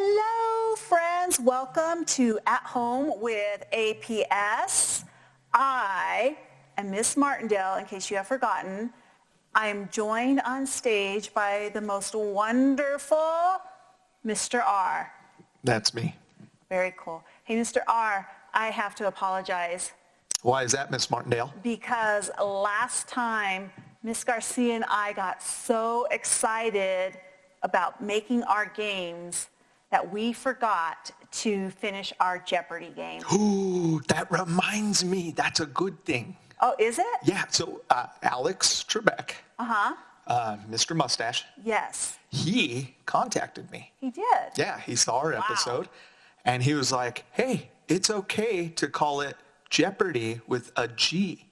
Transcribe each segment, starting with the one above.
Hello, friends. Welcome to At Home with APS. I am Miss Martindale, in case you have forgotten. I am joined on stage by the most wonderful Mr. R. That's me. Very cool. Hey, Mr. R, I have to apologize. Why is that, Miss Martindale? Because last time, Miss Garcia and I got so excited about making our games that we forgot to finish our Jeopardy game. Ooh, that reminds me. That's a good thing. Oh, is it? Yeah, so Alex Trebek, Mr. Mustache, Yes. he contacted me. He did? Yeah, he saw our episode, and he was like, hey, it's okay to call it Jeopardy with a G.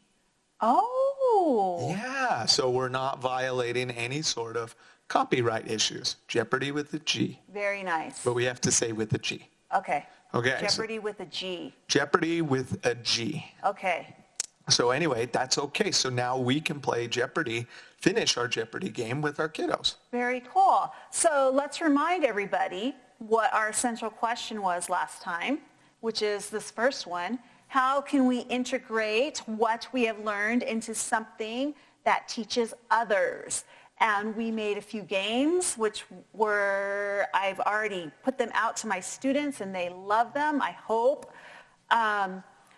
Oh. Yeah, so we're not violating any sort of copyright issues. Jeopardy with a G. Very nice. But we have to say with a G. Okay. Okay. Jeopardy with a G. Jeopardy with a G. Okay. So anyway, that's okay. So now we can play Jeopardy, finish our Jeopardy game with our kiddos. Very cool. So let's remind everybody what our central question was last time, which is this first one. How can we integrate what we have learned into something that teaches others? And we made a few games, which I've already put them out to my students, and they love them, I hope.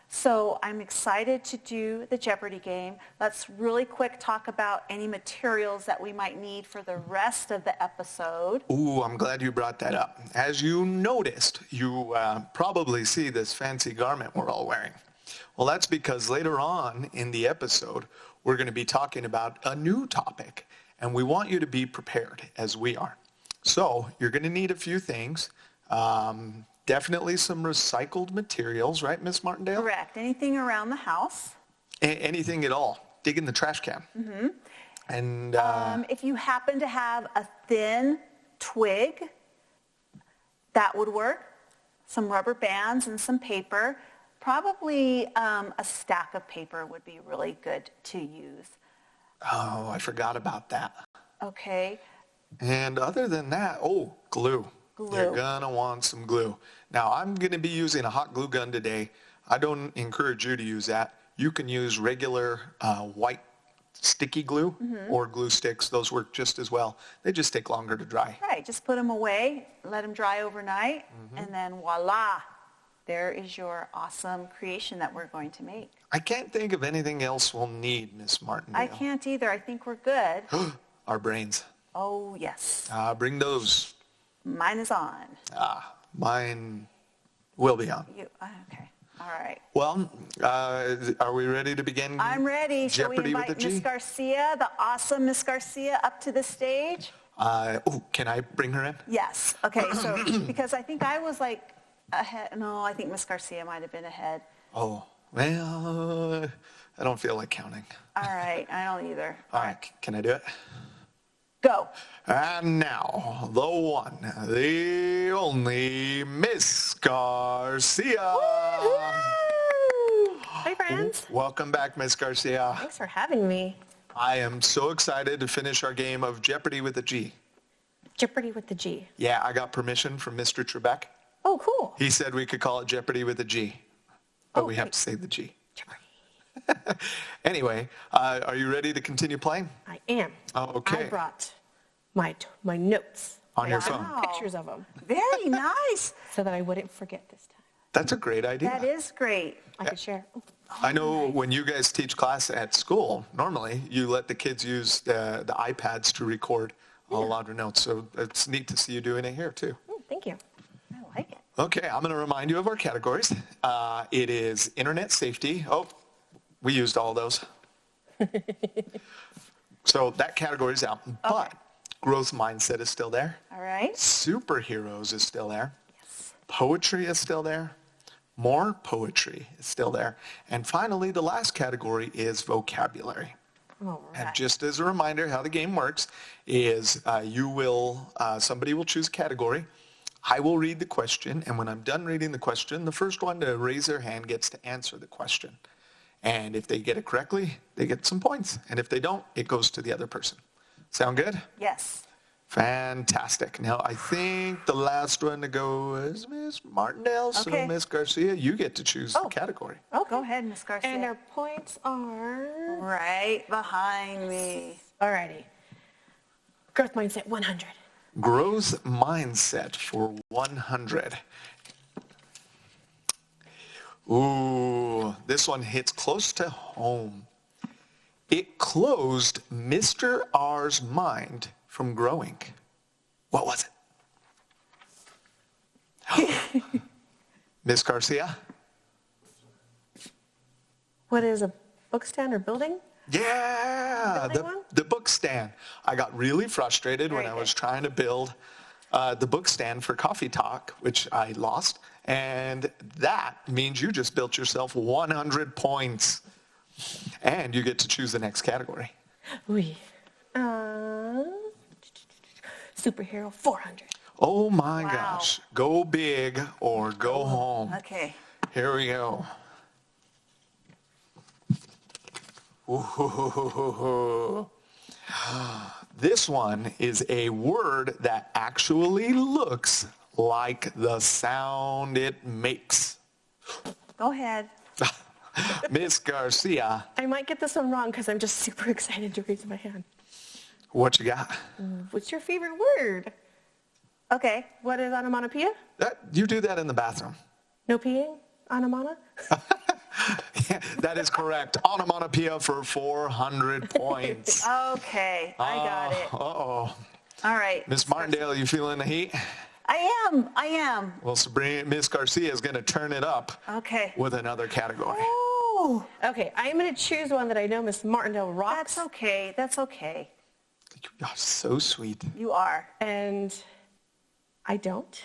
So I'm excited to do the Jeopardy game. Let's really quick talk about any materials that we might need for the rest of the episode. Ooh, I'm glad you brought that up. As you noticed, you probably see this fancy garment we're all wearing. Well, that's because later on in the episode, we're going to be talking about a new topic. And we want you to be prepared, as we are. So you're going to need a few things. Definitely some recycled materials, right, Miss Martindale? Correct. Anything around the house. Anything at all. Dig in the trash can. Mm-hmm. And if you happen to have a thin twig, that would work. Some rubber bands and some paper. Probably a stack of paper would be really good to use. Oh, I forgot about that. Okay. And other than that, glue. Glue. You're going to want some glue. Now, I'm going to be using a hot glue gun today. I don't encourage you to use that. You can use regular white sticky glue or glue sticks. Those work just as well. They just take longer to dry. Right. Just put them away, let them dry overnight, and then voila. There is your awesome creation that we're going to make. I can't think of anything else we'll need, Miss Martindale. I can't either. I think we're good. Our brains. Oh, yes. Bring those. Mine is on. Mine will be on. Okay. All right. Well, are we ready to begin? I'm ready. Shall we invite Miss Garcia, the awesome Miss Garcia, up to the stage? Can I bring her in? Yes. Okay. So, because I think I was like ahead. No, I think Miss Garcia might have been ahead. Oh, well, I don't feel like counting. All right. I don't either. All right. Can I do it? Go. And now, the one, the only Miss Garcia. Woo-hoo! Hi, friends. Welcome back, Miss Garcia. Thanks for having me. I am so excited to finish our game of Jeopardy with a G. Jeopardy with the G. Yeah, I got permission from Mr. Trebek. Oh, cool. He said we could call it Jeopardy with a G, but we have to say the G. Jeopardy. Anyway, are you ready to continue playing? I am. Oh, okay. I brought my notes. On your I phone. have pictures of them. Very nice. So that I wouldn't forget this time. That's a great idea. That is great. I could share. I know when you guys teach class at school, normally you let the kids use the iPads to record a lot of notes. So it's neat to see you doing it here too. Thank you. I like it. Okay, I'm going to remind you of our categories. It is internet safety. Oh, we used all those. So that category is out. But growth mindset is still there. All right. Superheroes is still there. Yes. Poetry is still there. More poetry is still there. And finally, the last category is vocabulary. All right. And just as a reminder, how the game works is somebody will choose a category. I will read the question, and when I'm done reading the question, the first one to raise their hand gets to answer the question. And if they get it correctly, they get some points. And if they don't, it goes to the other person. Sound good? Yes. Fantastic. Now, I think the last one to go is Miss Martindale. So, Okay. Miss Garcia, you get to choose the category. Oh, go ahead, Miss Garcia. And our points are... Right behind me. Alrighty. Growth mindset 100. Growth mindset for 100. Ooh, this one hits close to home. It closed Mr. R's mind from growing. What was it? Miss Garcia? What is a book stand or building? Yeah, Building one? the book stand. I got really frustrated when Very I was good. trying to build the book stand for Coffee Talk, which I lost. And that means you just built yourself 100 points. And you get to choose the next category. Oui. Superhero 400. Oh my Wow. gosh. Go big or go home. Okay. Here we go. Ooh. This one is a word that actually looks like the sound it makes. Go ahead. Miss Garcia, I might get this one wrong because I'm just super excited to raise my hand. what you got? What's your favorite word? Okay. What is onomatopoeia? You do that in the bathroom. No peeing? Onomana? That is correct. Onomatopoeia for 400 points. Okay. I got it. Uh-oh. All right. Miss Martindale, you feeling the heat? I am. Well, Sabrina, Miss Garcia is going to turn it up Okay. with another category. Oh, Okay, I'm going to choose one that I know Miss Martindale rocks. that's okay. That's okay. You are so sweet. You are. And I don't.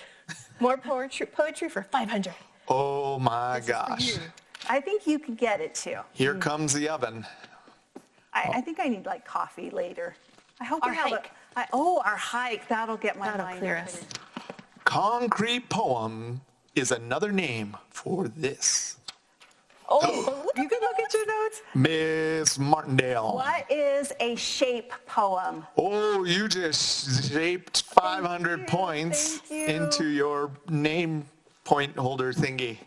More poetry for 500. Oh my This is for gosh. you. I think you can get it too. Here comes the oven. I think I need like coffee later. I hope Our we have hike. our hike. That'll get my That'll mind clear open. us. Concrete poem is another name for this. Oh, you can look at your notes. Miss Martindale. What is a shape poem? Oh, you just shaped 500 you, points thank you. into your name point holder thingy.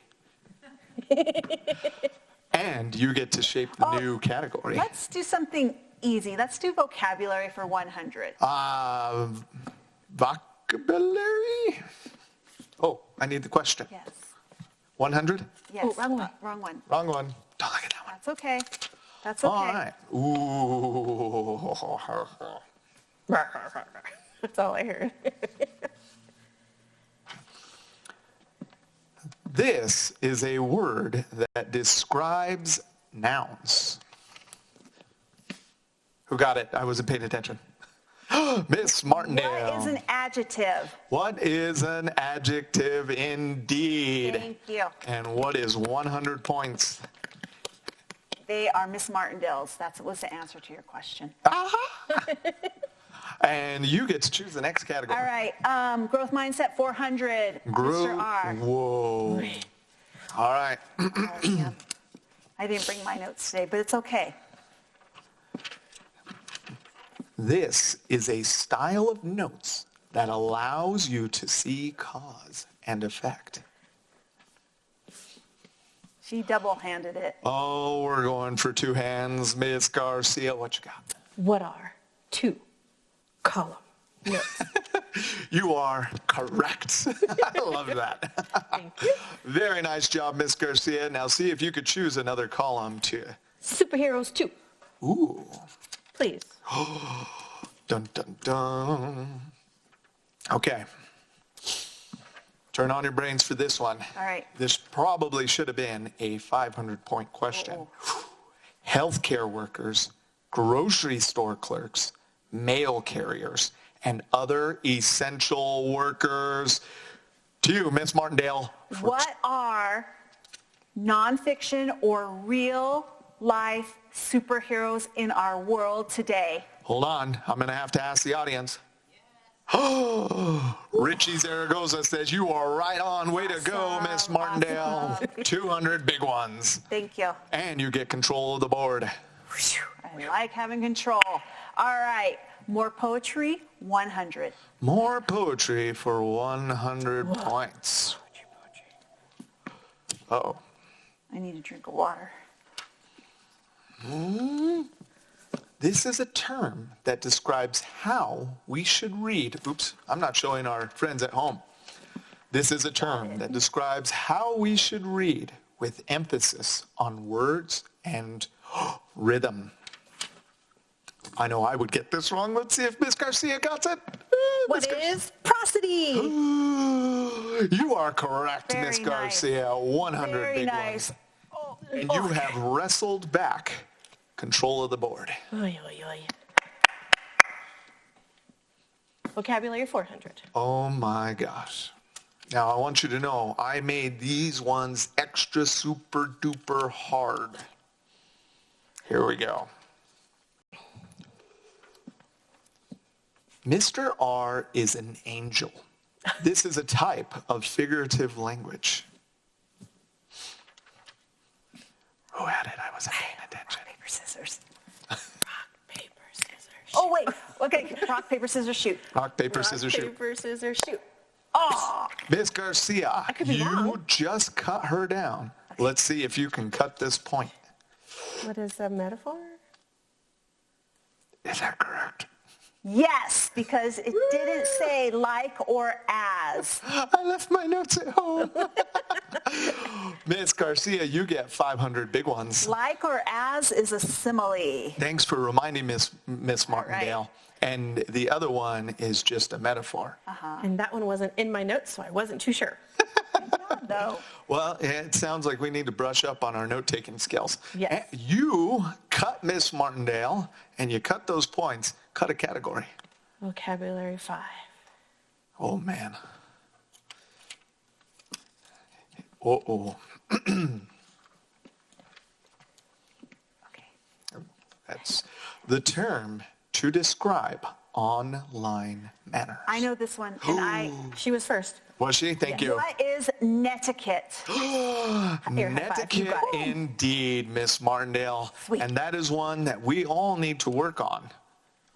And you get to shape the new category. Let's do something easy. Let's do vocabulary for 100. Vocabulary? Oh, I need the question. Yes. 100? Yes. Oh, wrong one. Wrong one. Wrong one. Don't look at that one. That's okay. That's okay. All right. Ooh. That's all I heard. This is a word that describes nouns. Who got it? I wasn't paying attention. Miss Martindale. What is an adjective? What is an adjective indeed? Thank you. And what is 100 points? They are Miss Martindale's. That was the answer to your question. And you get to choose the next category. All right. Growth mindset 400. Mr. R. Whoa. All right. Yeah. I didn't bring my notes today, but it's okay. This is a style of notes that allows you to see cause and effect. She double-handed it. Oh, we're going for two hands. Miss Garcia, what you got? What are 2 column notes? You are correct. I love that. Thank you. Very nice job, Miss Garcia. Now see if you could choose another column to... Superheroes 2, Ooh. please. Dun, dun, dun. Okay. Turn on your brains for this one. All right. This probably should have been a 500-point question. Oh. Healthcare workers, grocery store clerks, mail carriers, and other essential workers. To you, Miss Martindale. What are nonfiction or real-life superheroes in our world today? Hold on. I'm going to have to ask the audience. Richie Zaragoza says, you are right on. Way to go, Miss Awesome, Martindale. 200 big ones. Thank you. And you get control of the board. Whew, I like having control. All right. More poetry, 100. More poetry for 100 points. Uh-oh. I need a drink of water. This is a term that describes how we should read. Oops, I'm not showing our friends at home. This is a term that describes how we should read with emphasis on words and rhythm. I know I would get this wrong. Let's see if Miss Garcia got it. What is prosody? You are correct, Very Miss nice. Garcia. 100 Very big nice. ones. And you have wrestled back control of the board. Oy, oy, oy. Vocabulary 400. Oh my gosh. Now I want you to know I made these ones extra super duper hard. Here we go. Mr. R is an angel. This is a type of figurative language. Who had it? I wasn't paying attention. Paper, scissors. Rock, paper, scissors. Oh, wait. Okay. Rock, paper, scissors, shoot. Rock, paper, Rock, scissors, shoot. paper, scissors, shoot. Oh, Miss Garcia, could be you wrong. just cut her down. Let's see if you can cut this point. What is a metaphor? Is that correct? yes, because it didn't say like or as. I left my notes at home. Miss Garcia, you get 500 big ones. Like or as is a simile. Thanks for reminding Miss Martindale. And the other one is just a metaphor. And that one wasn't in my notes, so I wasn't too sure. No. Well, it sounds like we need to brush up on our note-taking skills. Yes. You cut Miss Martindale, and you cut those points. Cut a category. Vocabulary 5. Oh, man. Uh-oh. Okay. That's the term to describe online manners. I know this one, and She was first. Was she? Thank you. What is netiquette? Here, high five. You Netiquette got it. indeed, Miss Martindale. Sweet. And that is one that we all need to work on.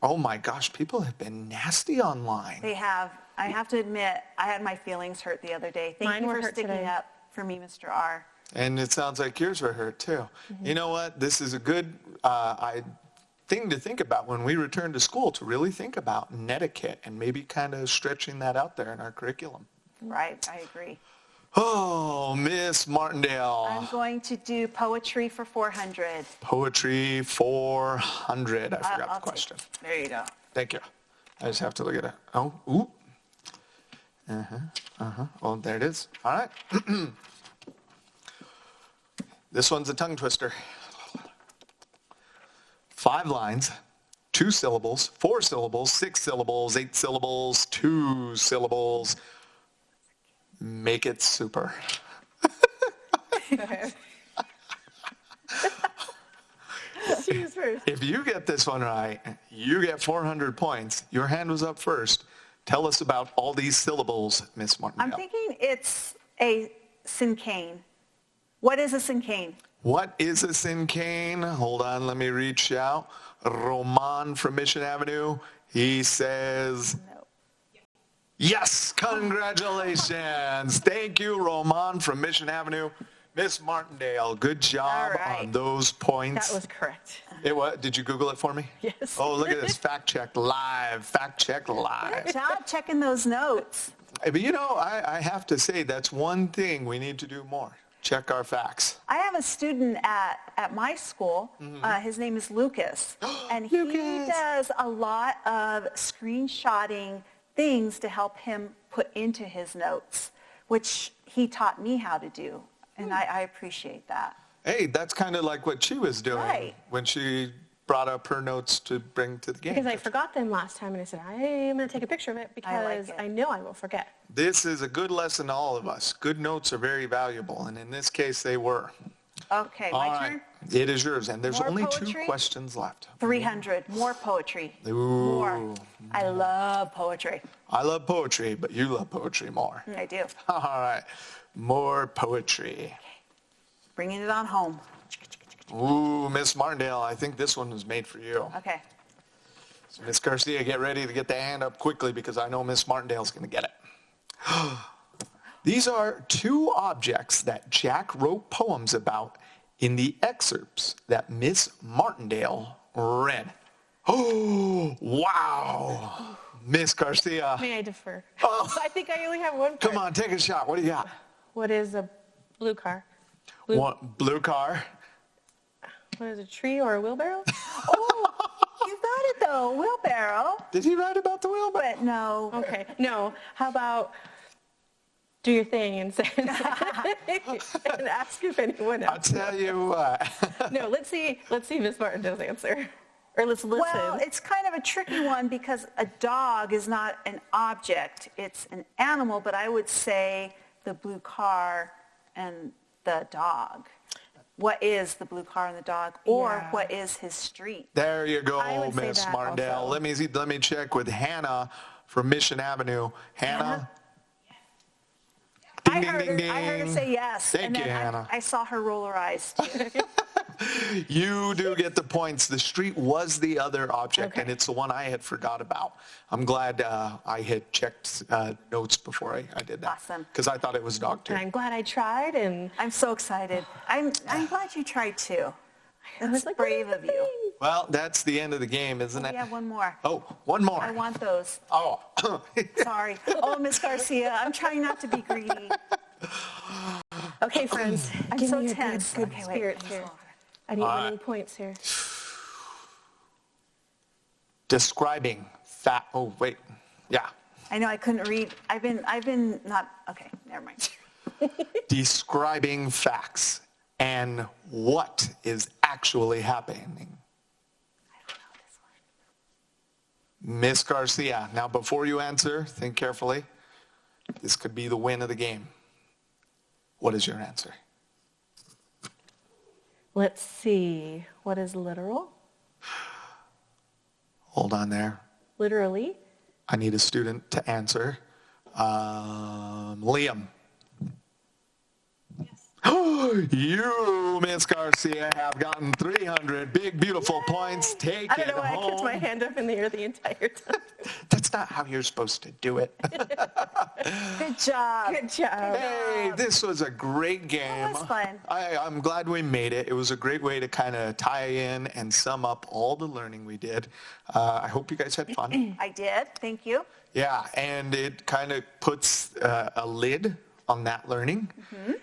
Oh my gosh, people have been nasty online. They have. I have to admit, I had my feelings hurt the other day. Thank Mine you were for hurt sticking today. up for me, Mr. R. And it sounds like yours were hurt too. You know what? This is a good thing to think about when we return to school, to really think about netiquette and maybe kind of stretching that out there in our curriculum. Right, I agree. Oh, Miss Martindale. I'm going to do poetry for 400. Poetry 400. I forgot I'll the take question. it. There you go. Thank you. I just have to look at it. Oh, ooh. Well, there it is. All right. This one's a tongue twister. 5 lines, 2 syllables, 4 syllables, 6 syllables, 8 syllables, 2 syllables. Make it super. She was first. If you get this one right, you get 400 points. Your hand was up first. Tell us about all these syllables, Miss Martindale. I'm thinking it's a syncane. What is a syncane? What is a syncane? Hold on, let me reach out. Roman from Mission Avenue, he says, No. yes, congratulations. Thank you, Roman from Mission Avenue. Miss Martindale, good job All right. on those points. That was correct. What? Did you Google it for me? Yes. Oh, look at this. Fact check live. Fact check live. Good job checking those notes. But you know, I have to say that's one thing we need to do more. Check our facts. I have a student at my school. His name is Lucas. And he Lucas. does a lot of screenshotting things to help him put into his notes, which he taught me how to do. And I appreciate that. Hey, that's kind of like what she was doing Right. when she brought up her notes to bring to the game. Because I forgot them last time, and I said, I am going to take a picture of it because it. I know I will forget. This is a good lesson to all of us. Good notes are very valuable, and in this case, they were. Okay, All my right. turn. It is yours, and there's More only 2 poetry? questions left. 300. More poetry. Ooh. More. I love poetry. I love poetry, but you love poetry more. I do. All right. More poetry. Bringing it on home. Ooh, Miss Martindale, I think this one was made for you. Okay. So Miss Garcia, get ready to get the hand up quickly because I know Miss Martindale's going to get it. These are two objects that Jack wrote poems about in the excerpts that Miss Martindale read. Oh, wow. Miss Garcia. May I defer? Oh. I think I only have one part. Come on, take a shot. What do you got? What is a blue car? Blue car. What is a tree or a wheelbarrow? Oh, you got it though, wheelbarrow. Did he write about the wheelbarrow? But no. Okay. No. How about do your thing and say and ask if anyone I'll else. tell you what. No. Let's see Miss Martindale's answer, or let's listen. Well, it's kind of a tricky one because a dog is not an object. It's an animal, but I would say the blue car and the dog. What is the blue car and the dog? Or what is his street? There you I go, would say Miss that Martindale. also. Let me check with Hannah from Mission Avenue. Hannah? Ding, I ding, heard ding, her, I heard her ding. say yes. Thank and you, then Hannah. I saw her roll her eyes too. You do get the points. The street was the other object, Okay. and it's the one I had forgot about. I'm glad I had checked notes before I did that. Awesome. Because I thought it was dog too. And I'm glad I tried, and I'm so excited. I'm glad you tried too. I was That's like, brave what of is the you. thing? Well, that's the end of the game, isn't it? We have one more. Oh, one more. I want those. Oh. Sorry. Oh, Miss Garcia, I'm trying not to be greedy. Okay, friends. I'm Give so me a tense. Good Okay, wait, spirits let me here. slow down. I need All right. winning points here. Describing fat. Oh, wait. Yeah. I know I couldn't read. I've been not, okay, never mind. Describing facts and what is actually happening. I don't know this one. Miss Garcia, now before you answer, think carefully. This could be the win of the game. What is your answer? Let's see. What is literal? Hold on there. Literally? I need a student to answer. Liam. You, Miss Garcia, have gotten 300 big, beautiful points. Take I don't it know why I kept my home. hand up in the air the entire time. That's not how you're supposed to do it. Good job. Good job. Hey, this was a great game. was fun. I'm glad we made it. It was a great way to kind of tie in and sum up all the learning we did. I hope you guys had fun. I did. Thank you. Yeah, and it kind of puts a lid on that learning.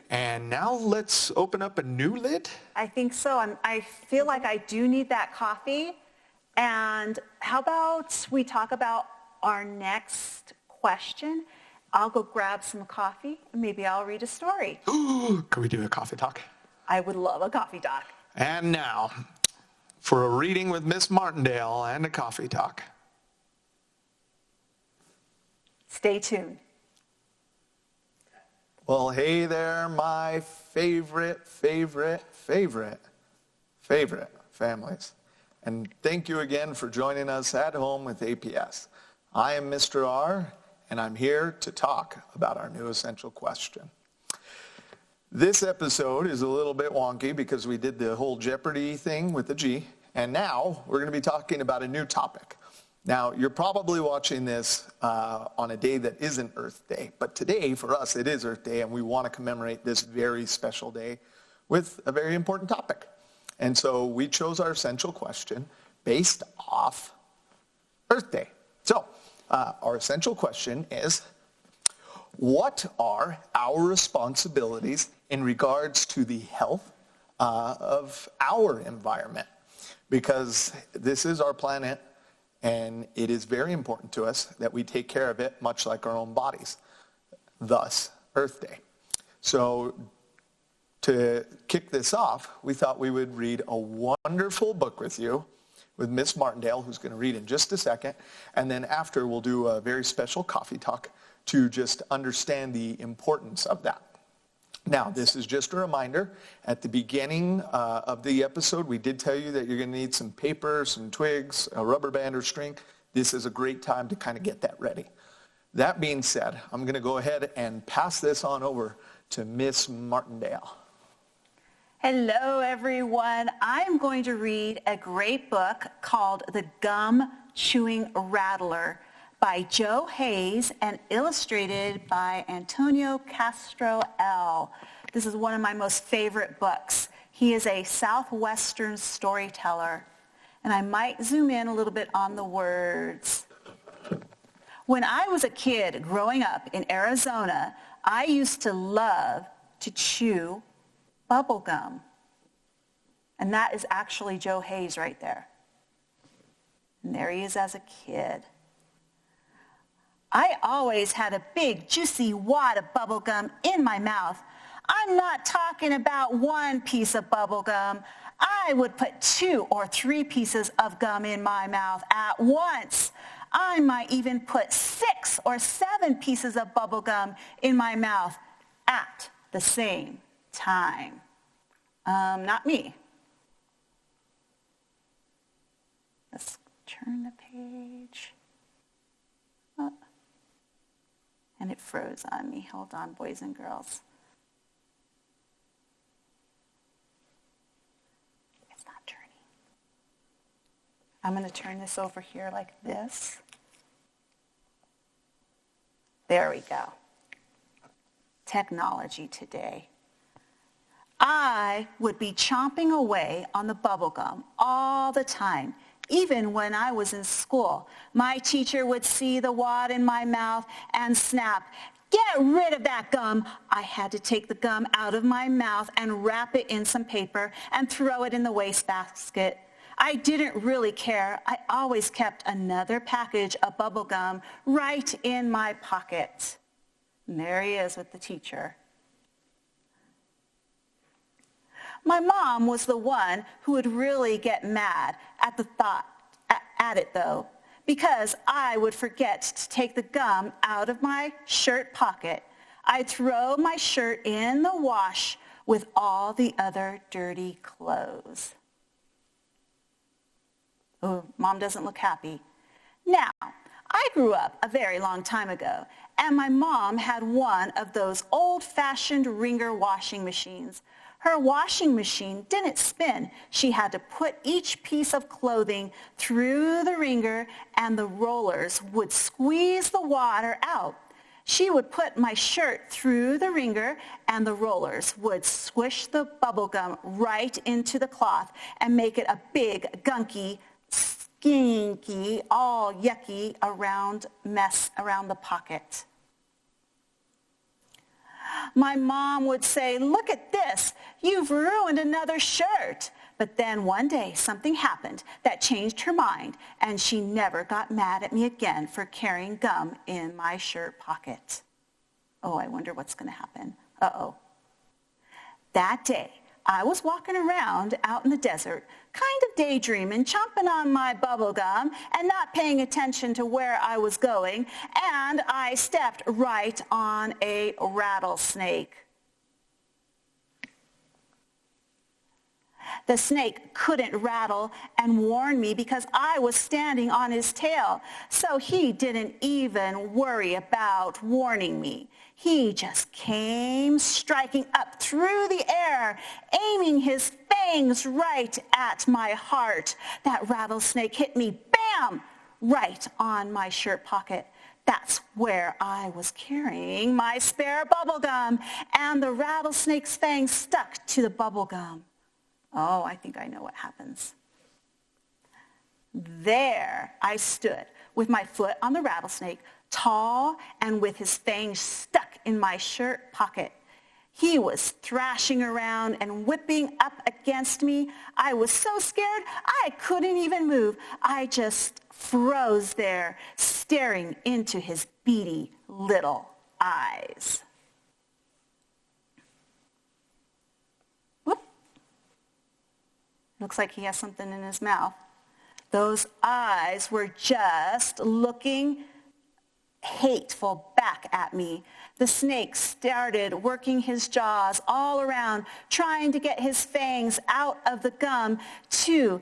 And now let's open up a new lid. I think so. I feel like I do need that coffee. And how about we talk about our next question? I'll go grab some coffee and maybe I'll read a story. Ooh, can we do a coffee talk? I would love a coffee talk. And now, for a reading with Miss Martindale and a coffee talk. Stay tuned. Well, hey there, my favorite families. And thank you again for joining us at home with APS. I am Mr. R, and I'm here to talk about our new essential question. This episode is a little bit wonky because we did the whole Jeopardy thing with the G, and now we're going to be talking about a new topic. Now, you're probably watching this on a day that isn't Earth Day, but today, for us, it is Earth Day, and we want to commemorate this very special day with a very important topic. And so we chose our essential question based off Earth Day. So our essential question is, what are our responsibilities in regards to the health of our environment? Because this is our planet, and it is very important to us that we take care of it much like our own bodies. Thus, Earth Day. So to kick this off, we thought we would read a wonderful book with you, with Miss Martindale, who's going to read in just a second. And then after, we'll do a very special coffee talk to just understand the importance of that. Now, this is just a reminder. At the beginning of the episode, we did tell you that you're going to need some paper, some twigs, a rubber band or string. This is a great time to kind of get that ready. That being said, I'm going to go ahead and pass this on over to Miss Martindale. Hello, everyone. I'm going to read a great book called The Gum Chewing Rattler by Joe Hayes and illustrated by Antonio Castro L. This is one of my most favorite books. He is a Southwestern storyteller, and I might zoom in a little bit on the words. When I was a kid growing up in Arizona, I used to love to chew bubble gum. And that is actually Joe Hayes right there. And there he is as a kid. I always had a big, juicy wad of bubble gum in my mouth. I'm not talking about one piece of bubble gum. I would put 2 or 3 pieces of gum in my mouth at once. I might even put 6 or 7 pieces of bubble gum in my mouth at the same time. Not me. Let's turn the page. Oh. And it froze on me. Hold on, boys and girls. It's not turning. I'm going to turn this over here like this. There we go. Technology today. I would be chomping away on the bubble gum all the time, even when I was in school. My teacher would see the wad in my mouth and snap, "Get rid of that gum." I had to take the gum out of my mouth and wrap it in some paper and throw it in the wastebasket. I didn't really care. I always kept another package of bubble gum right in my pocket. And there he is with the teacher. My mom was the one who would really get mad at the thought at it, though, because I would forget to take the gum out of my shirt pocket. I'd throw my shirt in the wash with all the other dirty clothes. Oh, Mom doesn't look happy. Now, I grew up a very long time ago, and my mom had one of those old-fashioned wringer washing machines. Her washing machine didn't spin. She had to put each piece of clothing through the wringer, and the rollers would squeeze the water out. She would put my shirt through the wringer, and the rollers would squish the bubble gum right into the cloth and make it a big, gunky, skinky, all yucky mess around the pocket. My mom would say, "Look at this, you've ruined another shirt." But then one day something happened that changed her mind, and she never got mad at me again for carrying gum in my shirt pocket. Oh, I wonder what's going to happen. Uh-oh. That day, I was walking around out in the desert, kind of daydreaming, chomping on my bubble gum and not paying attention to where I was going, and I stepped right on a rattlesnake. The snake couldn't rattle and warn me because I was standing on his tail, so he didn't even worry about warning me. He just came striking up through the air, aiming his fangs right at my heart. That rattlesnake hit me, bam, right on my shirt pocket. That's where I was carrying my spare bubble gum, and the rattlesnake's fangs stuck to the bubble gum. Oh, I think I know what happens. There I stood with my foot on the rattlesnake, tall and with his fangs stuck in my shirt pocket. He was thrashing around and whipping up against me. I was so scared I couldn't even move. I just froze there, staring into his beady little eyes. Whoop. Looks like he has something in his mouth. Those eyes were just looking hateful back at me. The snake started working his jaws all around, trying to get his fangs out of the gum too,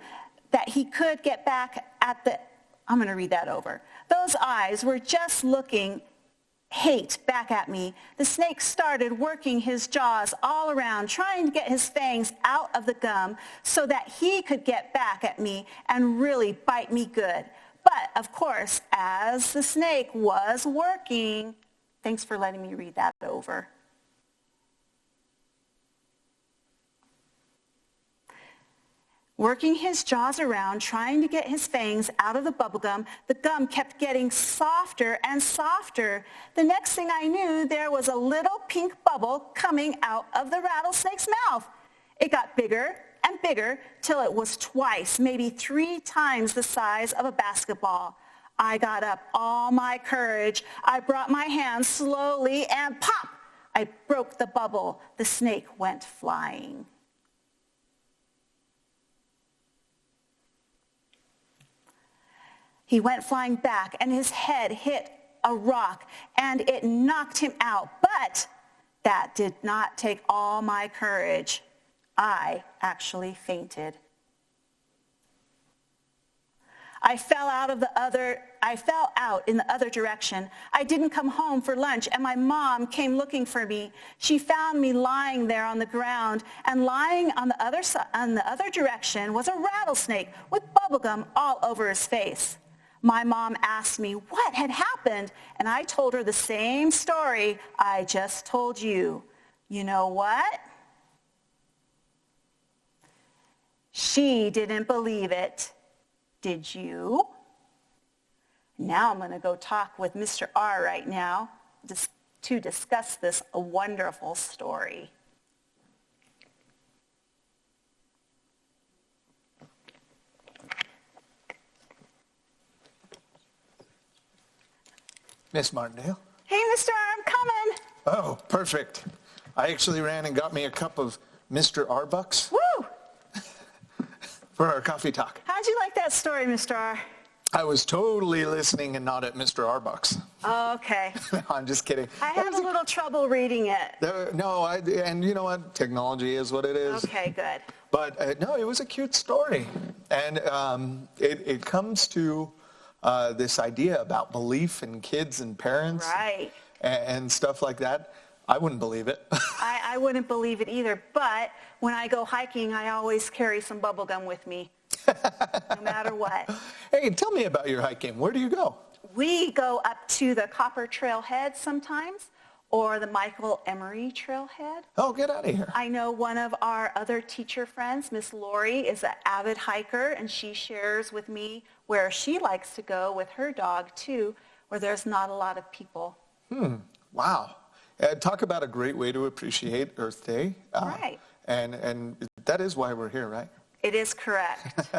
that he could get back at the... I'm going to read that over. Those eyes were just looking hate back at me. The snake started working his jaws all around, trying to get his fangs out of the gum so that he could get back at me and really bite me good. But, of course, as the snake was working, thanks for letting me read that over. Working his jaws around, trying to get his fangs out of the bubblegum, the gum kept getting softer and softer. The next thing I knew, there was a little pink bubble coming out of the rattlesnake's mouth. It got bigger and bigger till it was twice, maybe 3 times the size of a basketball. I got up all my courage. I brought my hand slowly and pop! I broke the bubble. The snake went flying. He went flying back, and his head hit a rock, and it knocked him out. But that did not take all my courage. I actually fainted. I fell out in the other direction. I didn't come home for lunch, and my mom came looking for me. She found me lying there on the ground, and lying on the other direction was a rattlesnake with bubblegum all over his face. My mom asked me what had happened, and I told her the same story I just told you. You know what? She didn't believe it. Did you? Now I'm going to go talk with Mr. R right now to discuss this wonderful story. Miss Martindale. Hey, Mr. R, I'm coming. Oh, perfect. I actually ran and got me a cup of Mr. Arbucks Woo! for our coffee talk. How'd you like that story, Mr. R? I was totally listening and not at Mr. Arbucks. Oh, okay. No, I'm just kidding. I had a little trouble reading it. And you know what? Technology is what it is. Okay, good. But no, it was a cute story. And it comes to this idea about belief in kids and parents. Right. And stuff like that. I wouldn't believe it. I wouldn't believe it either. But when I go hiking, I always carry some bubble gum with me, no matter what. Hey, tell me about your hiking. Where do you go? We go up to the Copper Trailhead sometimes, or the Michael Emery Trailhead. Oh, get out of here. I know one of our other teacher friends, Miss Lori, is an avid hiker, and she shares with me where she likes to go with her dog, too, where there's not a lot of people. Wow. Talk about a great way to appreciate Earth Day. Right. And that is why we're here, right? It is correct.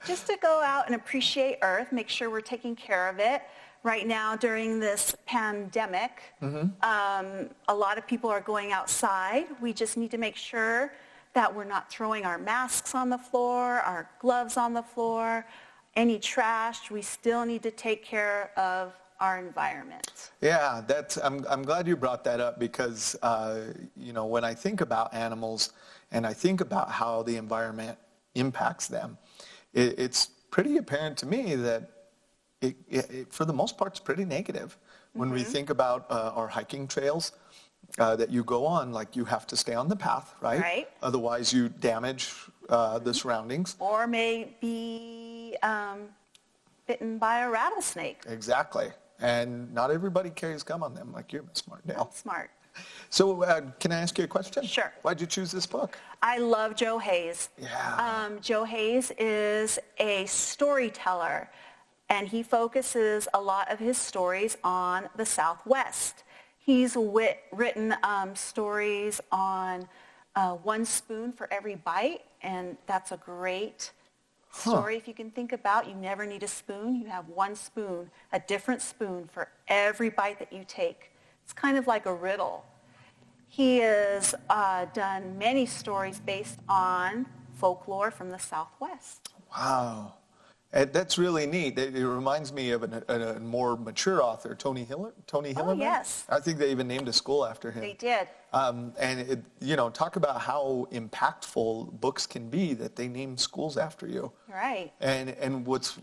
Just to go out and appreciate Earth, make sure we're taking care of it. Right now, during this pandemic, a lot of people are going outside. We just need to make sure that we're not throwing our masks on the floor, our gloves on the floor, any trash. We still need to take care of our environment. Yeah, I'm glad you brought that up because, when I think about animals and I think about how the environment impacts them, it's pretty apparent to me that it for the most part, is pretty negative. When we think about our hiking trails that you go on, like you have to stay on the path, right? Right. Otherwise you damage the surroundings. Or may be bitten by a rattlesnake. Exactly. And not everybody carries gum on them like you, Miss Martindale. That's smart. So can I ask you a question? Sure. Why'd you choose this book? I love Joe Hayes. Yeah. Joe Hayes is a storyteller, and he focuses a lot of his stories on the Southwest. He's written stories on one spoon for every bite, and that's a great story. If you can think about, you never need a spoon. You have one spoon, a different spoon for every bite that you take. It's kind of like a riddle. He has done many stories based on folklore from the Southwest. Wow. That's really neat. It reminds me of a more mature author, Tony Hillerman. Oh, yes. I think they even named a school after him. They did. And talk about how impactful books can be that they name schools after you. Right. And what's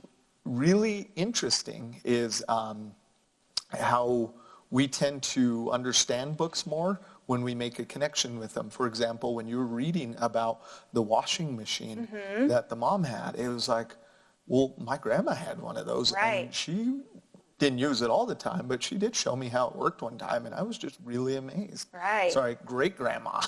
really interesting is how we tend to understand books more when we make a connection with them. For example, when you were reading about the washing machine that the mom had, it was like, well, my grandma had one of those, Right. and she didn't use it all the time, but she did show me how it worked one time, and I was just really amazed. Right. Sorry, great-grandma.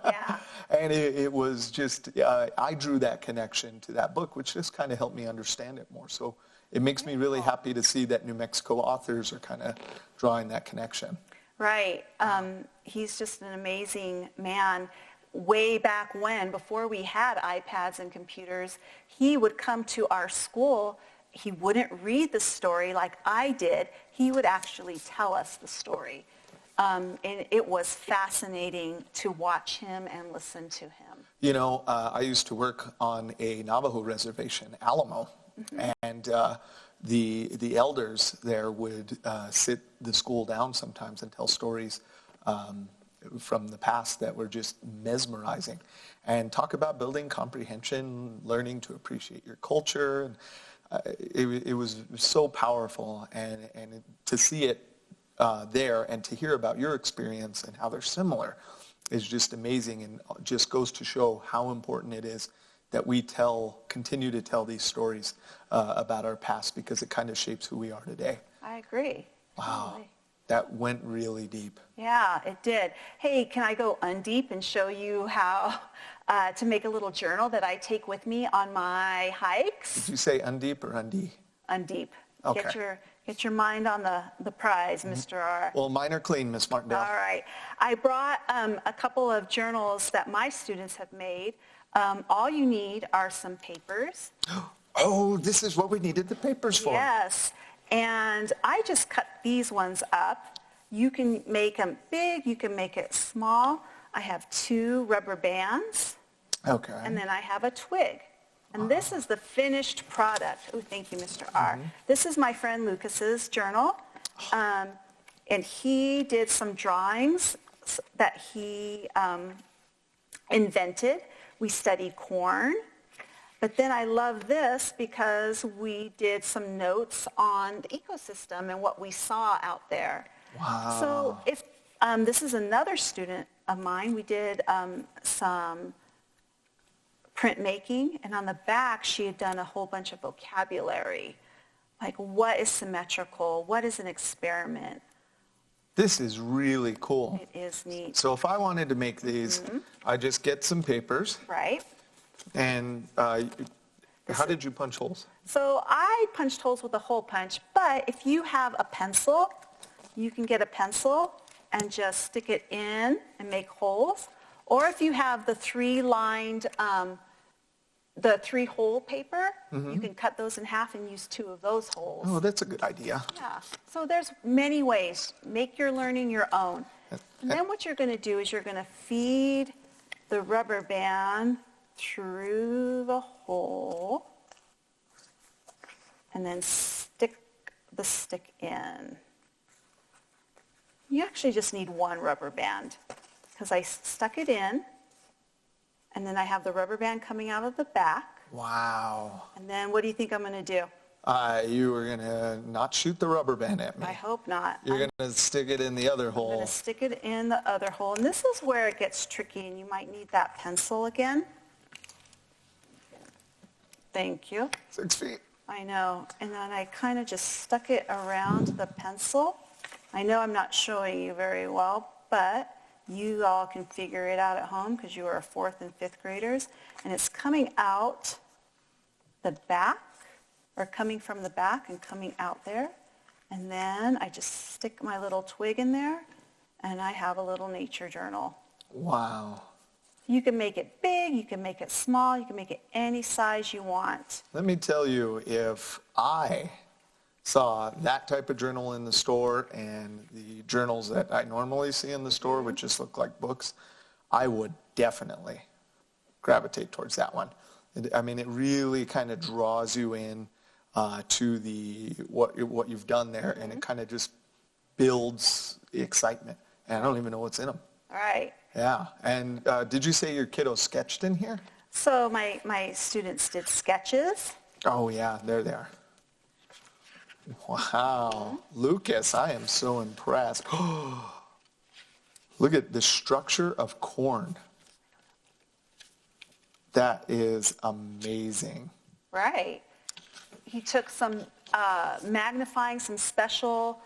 Yeah. And it was just, I drew that connection to that book, which just kind of helped me understand it more. So it makes me really happy to see that New Mexico authors are kind of drawing that connection. Right. He's just an amazing man. Way back when, before we had iPads and computers, he would come to our school. He wouldn't read the story like I did. He would actually tell us the story. And it was fascinating to watch him and listen to him. You know, I used to work on a Navajo reservation, Alamo, and the elders there would sit the school down sometimes and tell stories from the past that were just mesmerizing, and talk about building comprehension, learning to appreciate your culture. It was so powerful, and to see it there and to hear about your experience and how they're similar is just amazing, and just goes to show how important it is that we continue to tell these stories about our past, because it kind of shapes who we are today. I agree. Wow. Totally. That went really deep. Yeah, it did. Hey, can I go undeep and show you how to make a little journal that I take with me on my hikes? Did you say undeep or undie? Undeep. Okay. Get your mind on the prize, Mr. R. Well, mine are clean, Miss Martindale. All right. I brought a couple of journals that my students have made. All you need are some papers. Oh, this is what we needed the papers for. Yes. And I just cut these ones up. You can make them big. You can make it small. I have 2 rubber bands. Okay. And then I have a twig. And this is the finished product. Oh, thank you, Mr. R. This is my friend Lucas's journal. And he did some drawings that he invented. We studied corn. But then I love this because we did some notes on the ecosystem and what we saw out there. Wow. So if this is another student of mine, we did some printmaking, and on the back she had done a whole bunch of vocabulary, like what is symmetrical, what is an experiment. This is really cool. It is neat. So if I wanted to make these, I just get some papers. Right? And how did you punch holes? So I punched holes with a hole punch, but if you have a pencil, you can get a pencil and just stick it in and make holes. Or if you have the 3-lined, the 3-hole paper, you can cut those in half and use 2 of those holes. Oh, that's a good idea. Yeah. So there's many ways. Make your learning your own. And then what you're going to do is you're going to feed the rubber band through the hole and then stick the stick in. You actually just need 1 rubber band because I stuck it in, and then I have the rubber band coming out of the back. Wow. And then what do you think I'm going to do? You were going to not shoot the rubber band at me. I hope not. You're going to stick it in the other I'm hole. going to stick it in the other hole. And this is where it gets tricky, and you might need that pencil again. Thank you. 6 feet. I know. And then I kind of just stuck it around the pencil. I know I'm not showing you very well, but you all can figure it out at home because you are 4th and 5th graders. And it's coming out the back, or coming from the back and coming out there. And then I just stick my little twig in there, and I have a little nature journal. Wow. You can make it big, you can make it small, you can make it any size you want. Let me tell you, if I saw that type of journal in the store and the journals that I normally see in the store, which just look like books, I would definitely gravitate towards that one. I mean, it really kind of draws you in to what you've done there, and it kind of just builds excitement. And I don't even know what's in them. All right. Yeah. And did you say your kiddos sketched in here? So my students did sketches. Oh, yeah. There they are. Wow. Lucas, I am so impressed. Look at the structure of corn. That is amazing. Right. He took some some special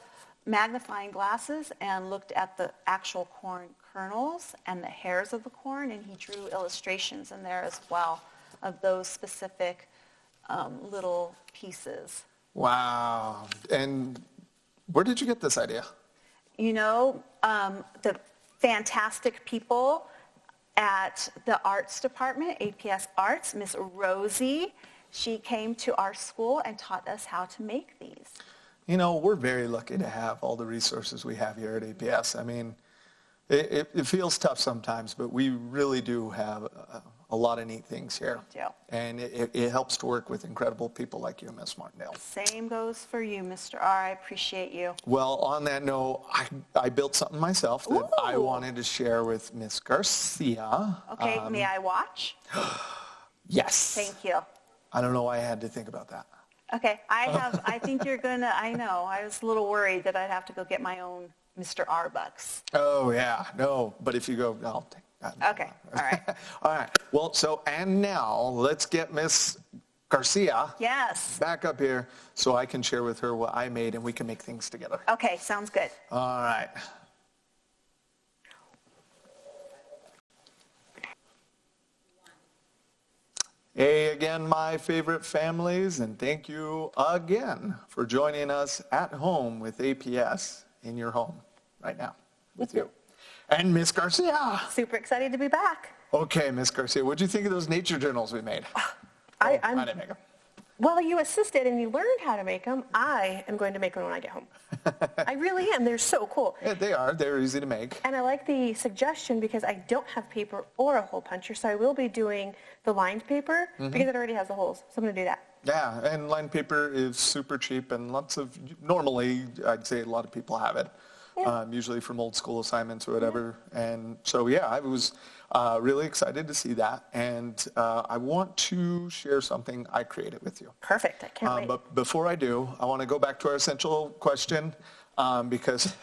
magnifying glasses and looked at the actual corn kernels and the hairs of the corn, and he drew illustrations in there as well of those specific little pieces. Wow. And where did you get this idea? You know, the fantastic people at the arts department, APS Arts, Miss Rosie, she came to our school and taught us how to make these. You know, we're very lucky to have all the resources we have here at APS. I mean, it feels tough sometimes, but we really do have a lot of neat things here. We do. And it helps to work with incredible people like you, Miss Martindale. Same goes for you, Mr. R. I appreciate you. Well, on that note, I built something myself that I wanted to share with Miss Garcia. Okay, may I watch? Yes. Thank you. I don't know why I had to think about that. Okay, I think you're gonna, I know, I was a little worried that I'd have to go get my own Mr. R bucks. Oh, yeah, no, but if you go, I'll take that. Okay, all right. All right, well, and now let's get Miss Garcia Yes. back up here so I can share with her what I made and we can make things together. Okay, sounds good. All right. Hey again, my favorite families, and thank you again for joining us at home with APS in your home right now with you. And Miss Garcia. Super excited to be back. Okay, Miss Garcia, what did you think of those nature journals we made? I didn't make them. Well, you assisted and you learned how to make them. I am going to make them when I get home. I really am. They're so cool. Yeah, they are. They're easy to make. And I like the suggestion because I don't have paper or a hole puncher, so I will be doing the lined paper because it already has the holes. So I'm going to do that. Yeah, and lined paper is super cheap, and normally, I'd say a lot of people have it, usually from old school assignments or whatever. And so, yeah, I was really excited to see that, and I want to share something I created with you. Perfect. I can't wait. But before I do, I want to go back to our essential question because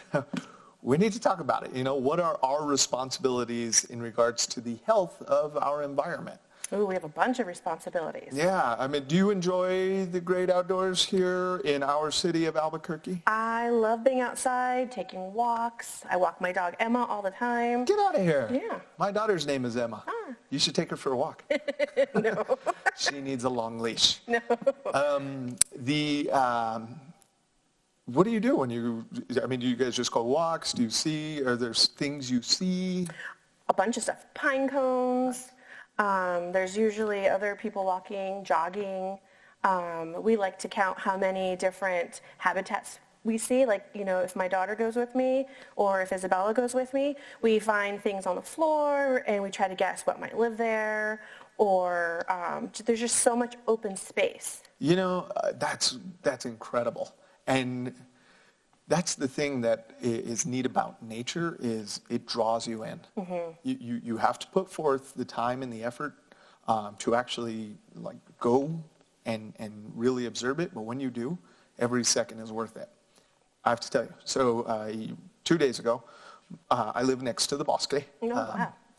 we need to talk about it. You know, what are our responsibilities in regards to the health of our environment? Ooh, we have a bunch of responsibilities. Yeah, I mean, do you enjoy the great outdoors here in our city of Albuquerque? I love being outside, taking walks. I walk my dog Emma all the time. Get out of here. Yeah. My daughter's name is Emma. You should take her for a walk. No. She needs a long leash. No. What do you do when do you guys just go walks? Are there things you see? A bunch of stuff. Pine cones. There's usually other people walking, jogging. We like to count how many different habitats we see. Like, you know, if my daughter goes with me or if Isabella goes with me, we find things on the floor and we try to guess what might live there. Or there's just so much open space. You know, that's incredible. And that's the thing that is neat about nature is it draws you in. You have to put forth the time and the effort to actually go and really observe it. But when you do, every second is worth it. I have to tell you. So 2 days ago, I live next to the Bosque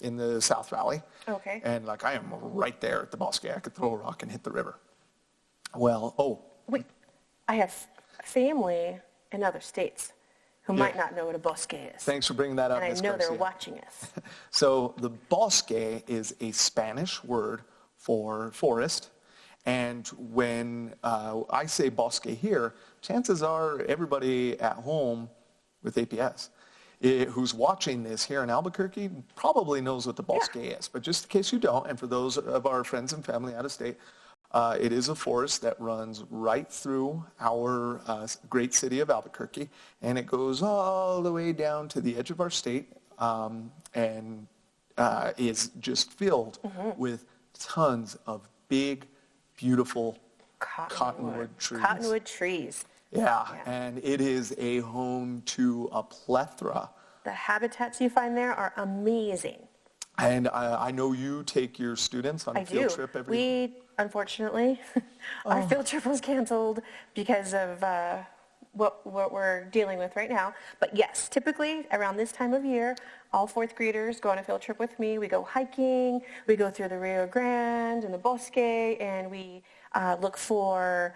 in the South Valley. Okay. And I am right there at the Bosque. I could throw a rock and hit the river. Well, Wait, I have family in other states who might not know what a bosque is. Thanks for bringing that up, And Ms. I know Garcia. they're watching us. So the bosque is a Spanish word for forest. And when I say bosque here, chances are everybody at home with APS who's watching this here in Albuquerque probably knows what the bosque is. But just in case you don't, and for those of our friends and family out of state, it is a forest that runs right through our great city of Albuquerque, and it goes all the way down to the edge of our state and is just filled with tons of big, beautiful cottonwood trees. Cottonwood trees. Yeah, and it is a home to a plethora. The habitats you find there are amazing. And I know you take your students on a field trip every year. unfortunately. Our field trip was canceled because of what we're dealing with right now. But yes, typically around this time of year, all fourth graders go on a field trip with me. We go hiking, we go through the Rio Grande and the Bosque, and we look for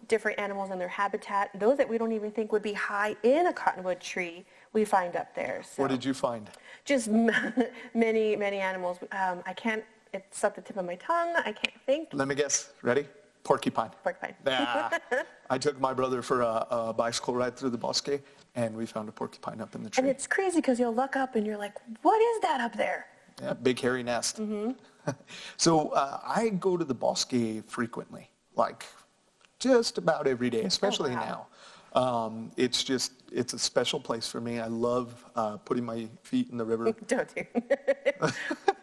different animals in their habitat. Those that we don't even think would be high in a cottonwood tree, we find up there. So What did you find? just many, many animals. It's at the tip of my tongue. I can't think. Let me guess. Ready? Porcupine. Porcupine. Yeah. I took my brother for a bicycle ride through the Bosque, and we found a porcupine up in the tree. And it's crazy because you'll look up and you're like, what is that up there? Yeah, big hairy nest. Mm-hmm. So I go to the Bosque frequently, like just about every day, especially now. It's a special place for me. I love putting my feet in the river. Don't you?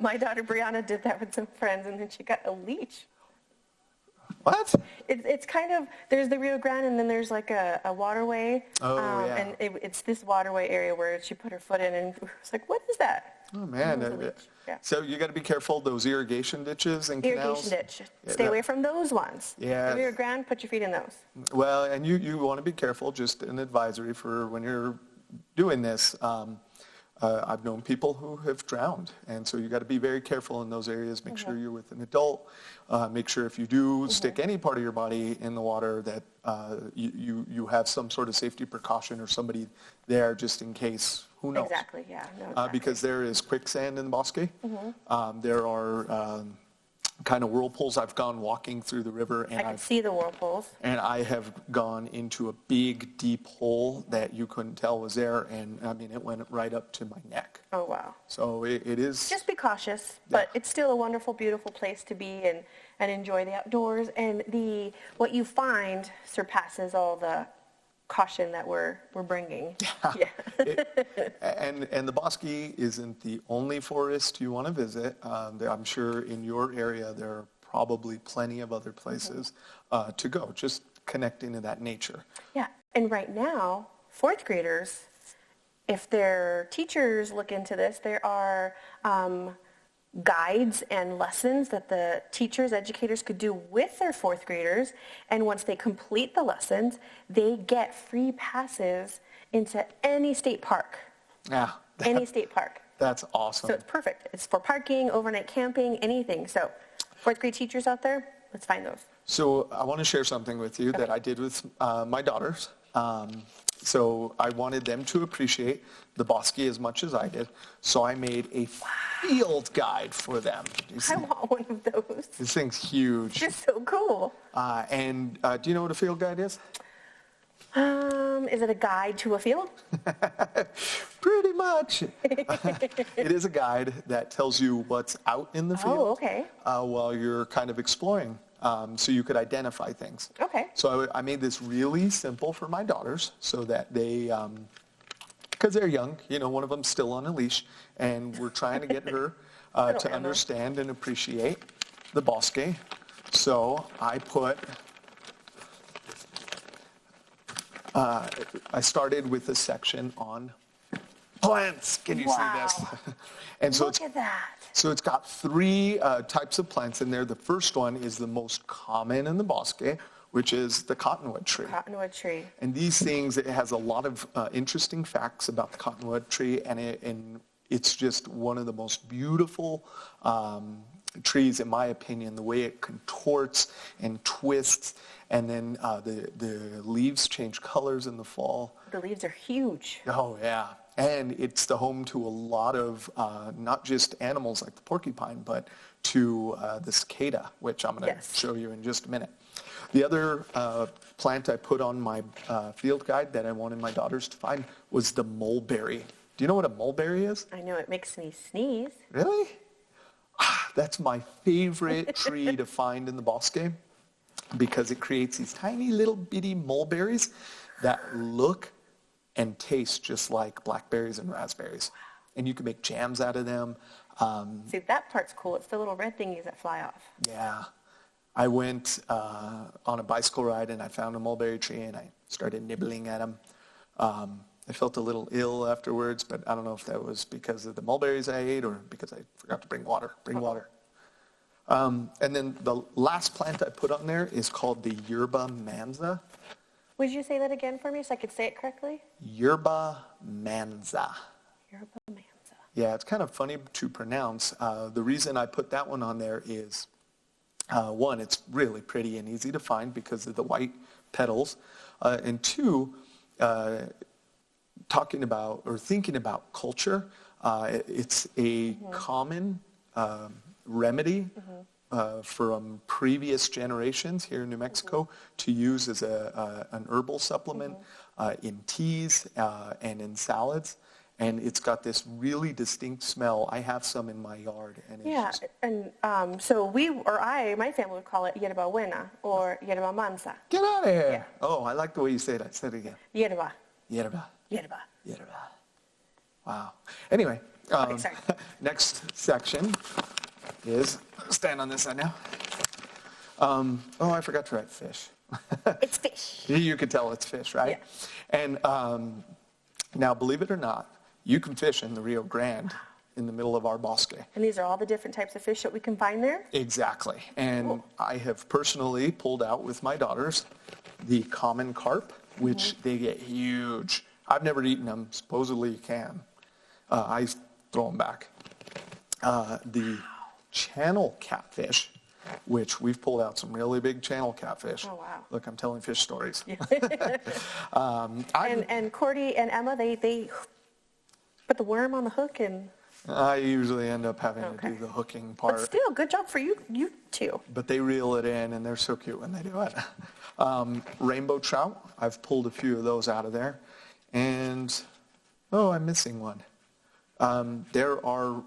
My daughter Brianna did that with some friends, and then she got a leech. What? It's kind of, there's the Rio Grande, and then there's like a waterway. Oh, yeah. And it's this waterway area where she put her foot in, and it's like, what is that? Oh, man. Yeah. So you got to be careful, those irrigation ditches and canals. Irrigation ditch. Stay away from those ones. Yeah. The Rio Grande, put your feet in those. Well, and you want to be careful, just an advisory for when you're doing this. I've known people who have drowned, and so you got to be very careful in those areas. Make sure you're with an adult. Make sure if you do stick any part of your body in the water that you have some sort of safety precaution or somebody there just in case. Who knows? Exactly, yeah. No, exactly. Because there is quicksand in the Bosque. There are kind of whirlpools. I've gone walking through the river, and I can see the whirlpools. and I have gone into a big, deep hole that you couldn't tell was there, and I mean, it went right up to my neck. Oh, wow. So it is. Just be cautious, but it's still a wonderful, beautiful place to be and enjoy the outdoors. And what you find surpasses all the caution that we're bringing. Yeah. And the Bosque isn't the only forest you want to visit. I'm sure in your area there are probably plenty of other places to go, just connecting to that nature. Yeah, and right now, fourth graders, if their teachers look into this, there are guides and lessons that the teachers, educators could do with their fourth graders. And once they complete the lessons, they get free passes into any state park. Yeah. Any state park. That's awesome. So it's perfect. It's for parking, overnight camping, anything. So fourth grade teachers out there, let's find those. So I want to share something with you that I did with my daughters. So I wanted them to appreciate the Bosque as much as I did. So I made a field guide for them. I want one of those. This thing's huge. They're so cool. And do you know what a field guide is? Is it a guide to a field? Pretty much. It is a guide that tells you what's out in the field. Oh, okay. While you're kind of exploring, so you could identify things. Okay. So I made this really simple for my daughters so that they, because they're young, one of them's still on a leash, and we're trying to get her to understand and appreciate the Bosque. So I started with a section on plants. Can you see this? And so Look at that. So it's got three types of plants in there. The first one is the most common in the Bosque, which is the cottonwood tree. Cottonwood tree. And these things, it has a lot of interesting facts about the cottonwood tree, and it's just one of the most beautiful trees, in my opinion, the way it contorts and twists, and then the leaves change colors in the fall. The leaves are huge. Oh, yeah. And it's the home to a lot of not just animals like the porcupine, but to the cicada, which I'm going to show you in just a minute. The other plant I put on my field guide that I wanted my daughters to find was the mulberry. Do you know what a mulberry is? I know, it makes me sneeze. Really? That's my favorite tree to find in the Bosque because it creates these tiny little bitty mulberries that look and taste just like blackberries and raspberries. And you can make jams out of them. See, that part's cool. It's the little red thingies that fly off. Yeah. I went on a bicycle ride and I found a mulberry tree and I started nibbling at them. I felt a little ill afterwards, but I don't know if that was because of the mulberries I ate or because I forgot to bring water. Bring water. And then the last plant I put on there is called the yerba manza. Would you say that again for me so I could say it correctly? Yerba manza. Yerba manza. Yeah, it's kind of funny to pronounce. The reason I put that one on there is, one, it's really pretty and easy to find because of the white petals. And two, talking about or thinking about culture, it's a common remedy from previous generations here in New Mexico to use as an herbal supplement in teas and in salads. And it's got this really distinct smell. I have some in my yard. And it's Yeah, just, and so my family would call it yerba buena or yerba mansa. get out of here. Yeah. Oh, I like the way you say it. Say it again. Yerba. Yerba. Yerba. Yerba. Wow. Anyway, Okay, sorry. next section is, stand on this side now. Oh, I forgot to write fish. It's fish. You could tell it's fish, right? Yeah. And now, believe it or not, you can fish in the Rio Grande in the middle of our Bosque. And these are all the different types of fish that we can find there? Exactly. And I have personally pulled out with my daughters the common carp, which they get huge. I've never eaten them. Supposedly you can. I throw them back. The channel catfish, which we've pulled out some really big channel catfish. Oh, wow. Look, I'm telling fish stories. And Cordy and Emma, they put the worm on the hook and... I usually end up having to Okay. do the hooking But part. still, good job for you two. But they reel it in, and they're so cute when they do it. Rainbow trout, I've pulled a few of those out of there. And, I'm missing one. There are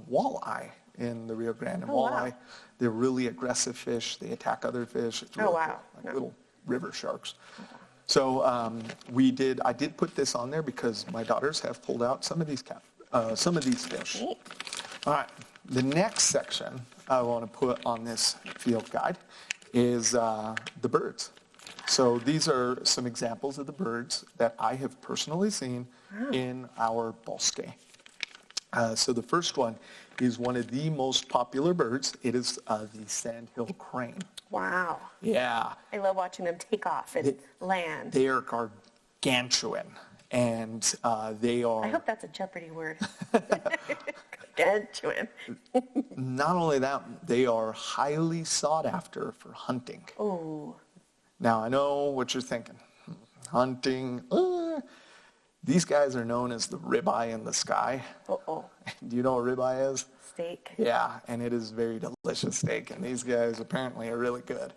walleye in the Rio Grande. And Oh, wow. walleye, they're really aggressive fish. They attack other fish. It's really wow. cool, like little river sharks. So I did put this on there because my daughters have pulled out some of these fish. Neat. All right, the next section I want to put on this field guide is the birds. So these are some examples of the birds that I have personally seen in our bosque. So the first one is one of the most popular birds. It is the sandhill crane. Wow. Yeah, I love watching them take off and land. they are gargantuan, and they are... I hope that's a Jeopardy word. Gargantuan. Not only that, they are highly sought after for hunting. Oh. Now, I know what you're thinking. Hunting. These guys are known as the ribeye in the sky. Uh-oh. Do you know what ribeye is? Steak. Yeah, and it is very delicious steak, and these guys apparently are really good.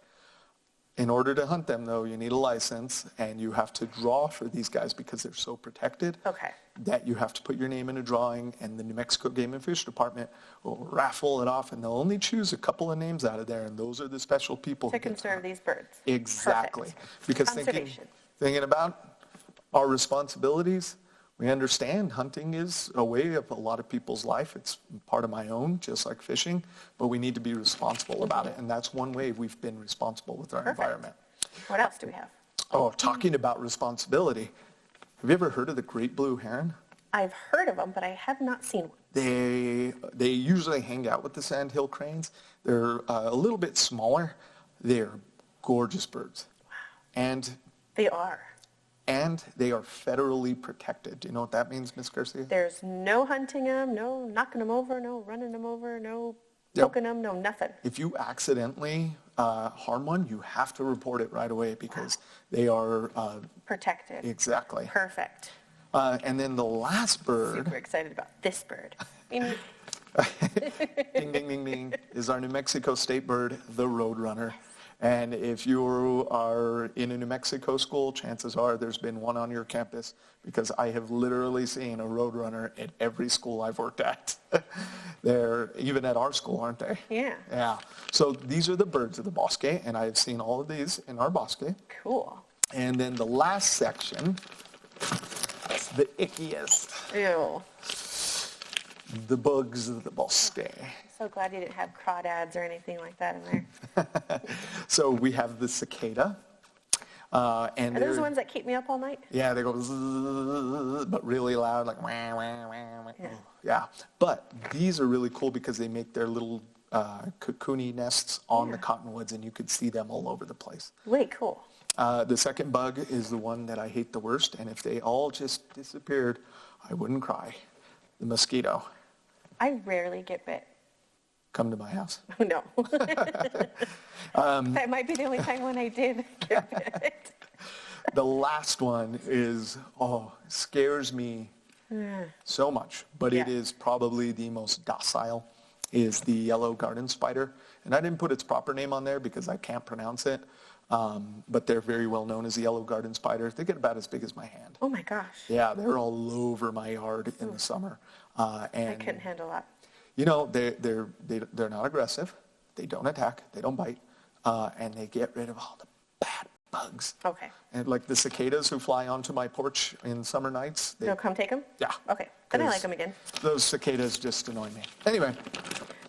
In order to hunt them, though, you need a license, and you have to draw for these guys because they're so protected Okay. that you have to put your name in a drawing, and the New Mexico Game and Fish Department will raffle it off, and they'll only choose a couple of names out of there, and those are the special people To who get conserve hunt. these birds. Exactly. Perfect. Because Conservation. thinking about our responsibilities, we understand hunting is a way of a lot of people's life. It's part of my own, just like fishing, but we need to be responsible about it. And that's one way we've been responsible with our Perfect. environment. What else do we have? Oh, talking about responsibility, have you ever heard of the great blue heron? I've heard of them, but I have not seen one. They usually hang out with the sandhill cranes. They're a little bit smaller. They're gorgeous birds. And They are. they are federally protected. Do you know what that means, Miss Garcia? There's no hunting them, no knocking them over, no running them over, no Yep. poking them, no nothing. If you accidentally harm one, you have to report it right away because they are Protected. exactly. Perfect. And then the last bird, Super excited about this bird. ding, ding, ding, ding, is our New Mexico state bird, the roadrunner. And if you are in a New Mexico school, chances are there's been one on your campus because I have literally seen a roadrunner at every school I've worked at. They're even at our school, aren't they? Yeah. Yeah. So these are the birds of the Bosque, and I have seen all of these in our Bosque. Cool. And then the last section is the ickiest, Ew. the bugs of the Bosque. So glad you didn't have crawdads or anything like that in there. So we have the cicada. And Are those they're, the ones that keep me up all night? yeah, they go zzz, but really loud, like wah, wah, wah, wah. Yeah. Yeah. But these are really cool because they make their little cocoony nests on the cottonwoods, and you could see them all over the place. Way cool. The second bug is the one that I hate the worst, and if they all just disappeared, I wouldn't cry. The mosquito. I rarely get bit. Come to my house. Oh, no. That might be the only time when I did get bit. The last one is, scares me so much, but it is probably the most docile, is the yellow garden spider. And I didn't put its proper name on there because I can't pronounce it, but they're very well known as the yellow garden spider. They get about as big as my hand. Oh my gosh. Yeah, they're all over my yard in the summer. And I couldn't handle that. you know, they're not aggressive. They don't attack. They don't bite. And they get rid of all the bad bugs. Okay. And like the cicadas who fly onto my porch in summer nights. They'll come take them? Yeah. Okay. Then I like them again. Those cicadas just annoy me. Anyway.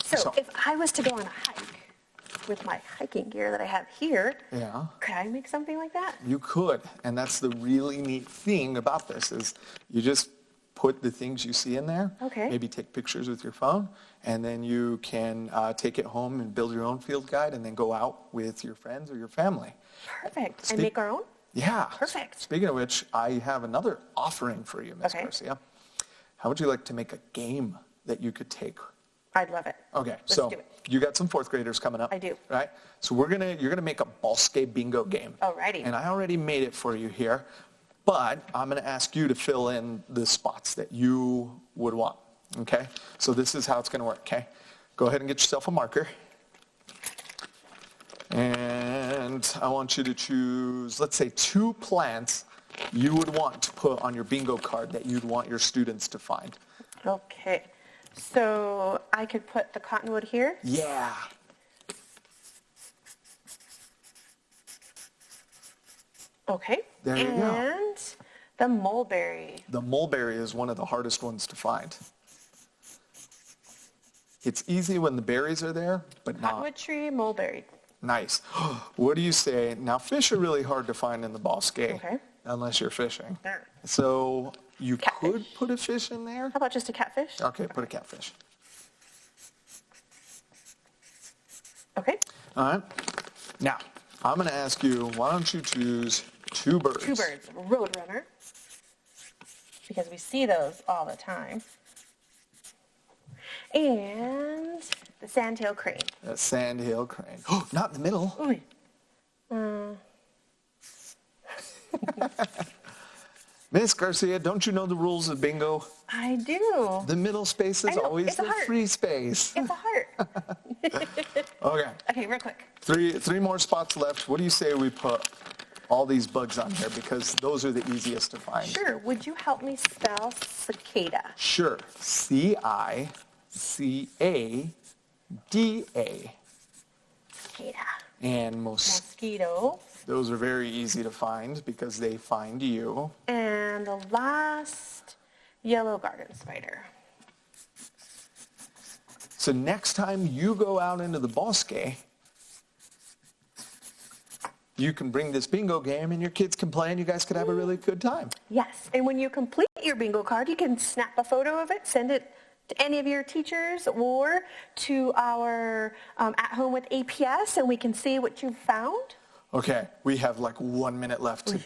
So if I was to go on a hike with my hiking gear that I have here, could I make something like that? You could. And that's the really neat thing about this is you just put the things you see in there. Okay. Maybe take pictures with your phone, and then you can take it home and build your own field guide, and then go out with your friends or your family. Perfect. And make our own? Yeah. Perfect. Speaking of which, I have another offering for you, Miss Garcia. How would you like to make a game that you could take? I'd love it. Okay, Let's so do it. you got some fourth graders coming up. I do. Right? So you're gonna make a Bosque bingo game. Alrighty. And I already made it for you here, but I'm gonna ask you to fill in the spots that you would want. Okay? So this is how it's gonna work, okay? Go ahead and get yourself a marker. And I want you to choose, let's say, 2 plants you would want to put on your bingo card that you'd want your students to find. Okay. So I could put the cottonwood here? Yeah. Okay. There you go. And the mulberry. The mulberry is one of the hardest ones to find. It's easy when the berries are there, but not. Cottonwood tree, mulberry. Nice. What do you say? Now, fish are really hard to find in the Bosque, unless you're fishing. There. So you Catfish. could put a fish in there. How about just a catfish? Okay, put a catfish. Okay. All right. Now, I'm going to ask you, why don't you choose 2 birds? 2 birds. Roadrunner. Because we see those all the time. And the sandhill crane. A sandhill crane. Oh, not in the middle. Ooh. Miss Garcia, don't you know the rules of bingo? I do. The middle space is I know, always it's a the heart. free space. It's a heart. Okay. Okay, real quick. Three more spots left. What do you say we put all these bugs on here? Because those are the easiest to find. Sure. Would you help me spell cicada? Sure. C-I-C-A-D-A. Cicada. And Mosquito. those are very easy to find because they find you. And the last, yellow garden spider. So next time you go out into the Bosque, you can bring this bingo game and your kids can play and you guys could have a really good time. Yes. And when you complete your bingo card, you can snap a photo of it, send it to any of your teachers or to our At Home with APS, and we can see what you've found. Okay, we have like 1 minute left to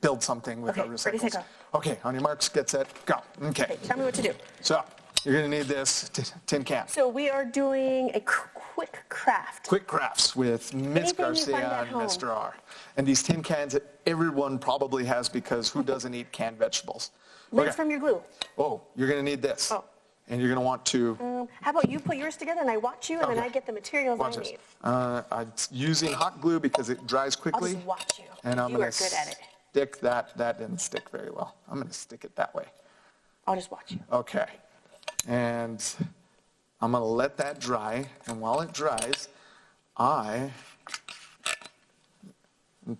build something with our recycles. Ready, set, go. Okay, on your marks, get set, go. Okay. Tell me what to do. So, you're gonna need this tin can. So we are doing a quick craft. Quick crafts with Miss Anything you find Garcia at and home. Mr. R. And these tin cans that everyone probably has because who doesn't eat canned vegetables? Lids from your glue. Oh, you're gonna need this. Oh. And you're gonna want to How about you put yours together and I watch you and then Okay. I get the materials watch I this. need. I'm using hot glue because it dries I'll quickly. just watch you. And I'm You gonna are good at it. stick that. That didn't stick very well. I'm gonna stick it that way. I'll just watch you. Okay. And I'm gonna let that dry. And while it dries, I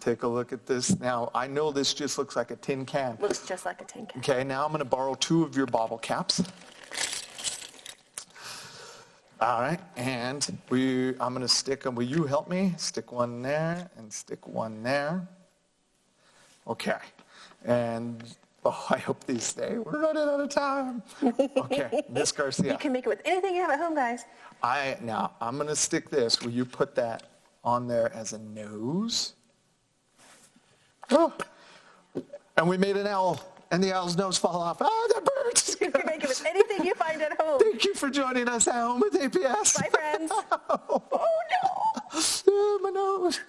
take a look at this. Now, I know this just looks like a tin can. Looks just like a tin can. Okay, now I'm gonna borrow 2 of your bottle caps. All right, and I'm gonna stick them. Will you help me? Stick one there and stick one there. Okay, and Oh, I hope these stay. We're running out of time. Okay, Miss Garcia. You can make it with anything you have at home, guys. Now, I'm going to stick this. Will you put that on there as a nose? Oh. And we made an owl, and the owl's nose fall off. Ah, that burns. You can make it with anything you find at home. Thank you for joining us at Home with APS. Bye, friends. Oh, no. My nose.